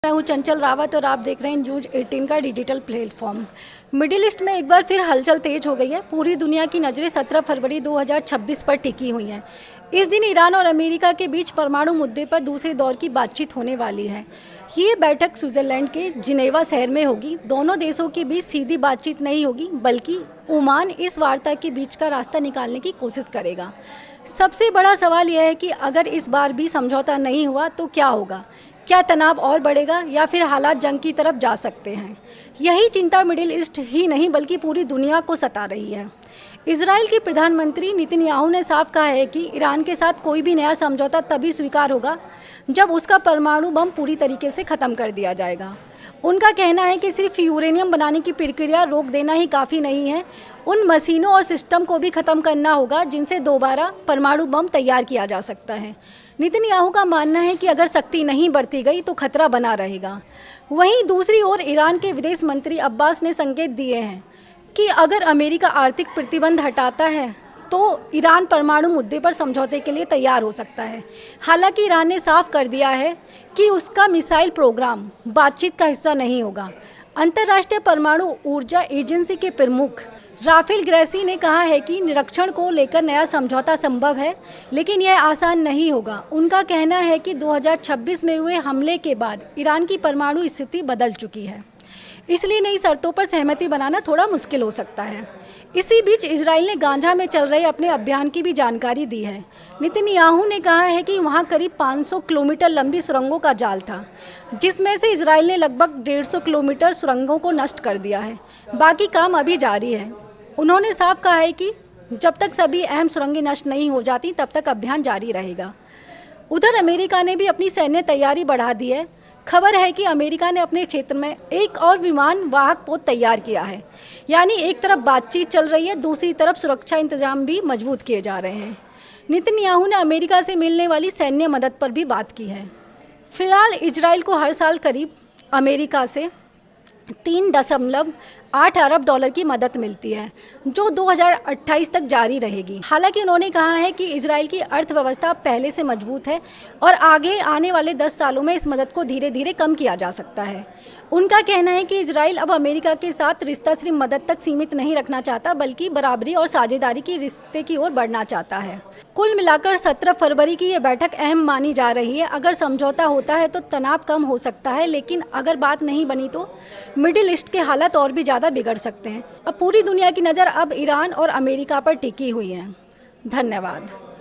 मैं हूँ चंचल रावत और आप देख रहे हैं न्यूज 18 का डिजिटल प्लेटफॉर्म। मिडिल ईस्ट में एक बार फिर हलचल तेज हो गई है। पूरी दुनिया की नज़रें 17 फरवरी 2026 पर टिकी हुई हैं। इस दिन ईरान और अमेरिका के बीच परमाणु मुद्दे पर दूसरे दौर की बातचीत होने वाली है। ये बैठक स्विट्जरलैंड के जिनेवा शहर में होगी। दोनों देशों के बीच सीधी बातचीत नहीं होगी, बल्कि ओमान इस वार्ता के बीच का रास्ता निकालने की कोशिश करेगा। सबसे बड़ा सवाल यह है कि अगर इस बार भी समझौता नहीं हुआ तो क्या होगा? क्या तनाव और बढ़ेगा या फिर हालात जंग की तरफ जा सकते हैं? यही चिंता मिडिल ईस्ट ही नहीं बल्कि पूरी दुनिया को सता रही है। इजराइल के प्रधानमंत्री नेतन्याहू ने साफ कहा है कि ईरान के साथ कोई भी नया समझौता तभी स्वीकार होगा जब उसका परमाणु बम पूरी तरीके से ख़त्म कर दिया जाएगा। उनका कहना है कि सिर्फ यूरेनियम बनाने की प्रक्रिया रोक देना ही काफ़ी नहीं है, उन मशीनों और सिस्टम को भी ख़त्म करना होगा जिनसे दोबारा परमाणु बम तैयार किया जा सकता है। नेतन्याहू का मानना है कि अगर सख्ती नहीं बरती गई तो खतरा बना रहेगा। वहीं दूसरी ओर ईरान के विदेश मंत्री अब्बास ने संकेत दिए हैं कि अगर अमेरिका आर्थिक प्रतिबंध हटाता है तो ईरान परमाणु मुद्दे पर समझौते के लिए तैयार हो सकता है। हालांकि ईरान ने साफ कर दिया है कि उसका मिसाइल प्रोग्राम बातचीत का हिस्सा नहीं होगा। अंतर्राष्ट्रीय परमाणु ऊर्जा एजेंसी के प्रमुख राफेल ग्रैसी ने कहा है कि निरीक्षण को लेकर नया समझौता संभव है, लेकिन यह आसान नहीं होगा। उनका कहना है कि 2026 में हुए हमले के बाद ईरान की परमाणु स्थिति बदल चुकी है, इसलिए नई शर्तों पर सहमति बनाना थोड़ा मुश्किल हो सकता है। इसी बीच इजराइल ने गाजा में चल रहे अपने अभियान की भी जानकारी दी है। नेतन्याहू ने कहा है कि वहां करीब 500 किलोमीटर लंबी सुरंगों का जाल था, जिसमें से इजराइल ने लगभग 150 किलोमीटर सुरंगों को नष्ट कर दिया है। बाकी काम अभी जारी है। उन्होंने साफ कहा है कि जब तक सभी अहम सुरंगें नष्ट नहीं हो जाती तब तक अभियान जारी रहेगा। उधर अमेरिका ने भी अपनी सैन्य तैयारी बढ़ा दी है। खबर है कि अमेरिका ने अपने क्षेत्र में एक और विमान वाहक पोत तैयार किया है। यानी एक तरफ बातचीत चल रही है, दूसरी तरफ सुरक्षा इंतजाम भी मजबूत किए जा रहे हैं। नेतन्याहू ने अमेरिका से मिलने वाली सैन्य मदद पर भी बात की है। फिलहाल इजराइल को हर साल करीब अमेरिका से 3.8 अरब डॉलर की मदद मिलती है, जो 2028 तक जारी रहेगी। हालांकि उन्होंने कहा है कि इजराइल की अर्थव्यवस्था पहले से मजबूत है और आगे आने वाले 10 सालों में इस मदद को धीरे धीरे कम किया जा सकता है। उनका कहना है कि इजराइल अब अमेरिका के साथ रिश्ता सिर्फ मदद तक सीमित नहीं रखना चाहता, बल्कि बराबरी और साझेदारी की रिश्ते की ओर बढ़ना चाहता है। कुल मिलाकर 17 फरवरी की ये बैठक अहम मानी जा रही है। अगर समझौता होता है तो तनाव कम हो सकता है, लेकिन अगर बात नहीं बनी तो मिडिल ईस्ट के हालात और भी ज़्यादा बिगड़ सकते हैं। अब पूरी दुनिया की नज़र अब ईरान और अमेरिका पर टिकी हुई है। धन्यवाद।